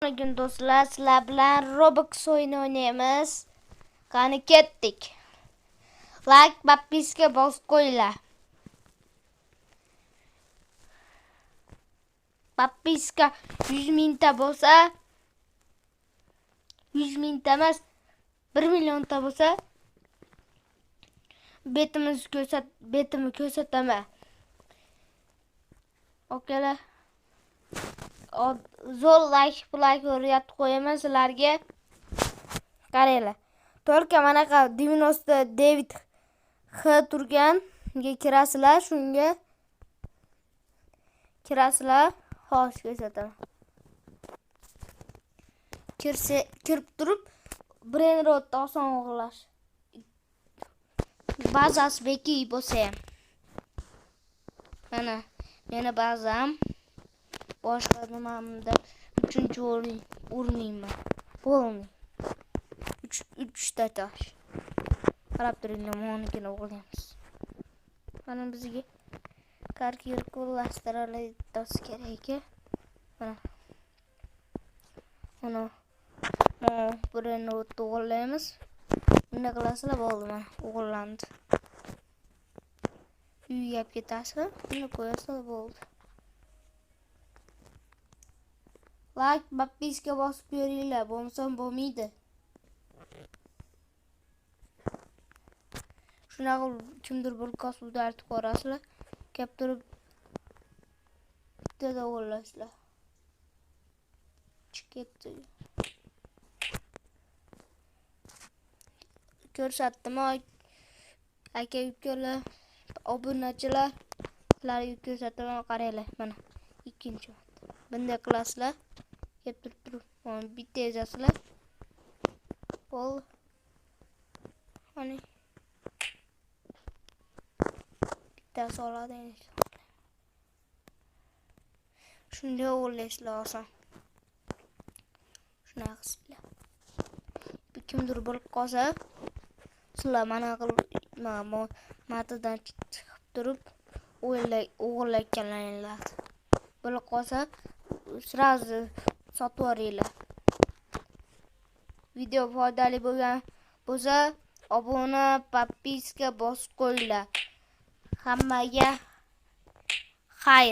Bugün do'stlar sizlar bilan Roblox o'yini o'ynaymiz. Qani ketdik. Like podpiska bosib qo'yinglar. Podpiska 100 mingta bo'lsa, 100 mingta emas, 1 millionta bo'lsa, betimni ko'rsataman. Okeylar. Zo'r like o'rgatib qo'yaman sizlarga. Qaranglar. To'rka manaqa 90 David X turganga kirasizlar, shunga kirasizlar. Xo'sh, ko'rsataman. Kirib turib, brain rotda oson o'g'irlash. Bazasi beki bo'lsa ham. Mana, meni bazam boshqa nimamda 3-o'rniyman. Bo'lmaydi. 3 ta tosh. Qarab turinglar, monikini o'g'irlaymiz. Mana bizga kalkulyatorlar kerak. Mana birini o'g'irlaymiz. Bunda qilasizlar, bo'ldi, mana o'g'irlandi. Uyga olib ketasizlar, buni qo'yasizlar, bo'ldi. Like, podpiska bosib beringlar, bo'lmasa bo'lmaydi. Shunaqa kimdir bir kosuvda artib qo'rasizlar, kelib turib bittada o'g'irlaysizlar. Chiqibdi. Ko'rsatdim, aka-ukalar, obunachilar, sizlarga ko'rsataman, qaranglar, mana ikkinchi marta. Bunday qilasizlar, kelib turib, mana bitta yozasizlar. Bo'ldi. Mana bitta soladi. Shunday o'g'irlaysizlar oson. Shunaqa qilsizlar. Kimdir bo'lib qolsa, sizlar mana matadan chiqib turib o'g'irlayotganlaringlar. Bo'lib qolsa, sразу sotib yuboringlar. Video foydali bo'lgan bo'lsa, obuna, podpiska bosib qo'yinglar. Hammaga xayr.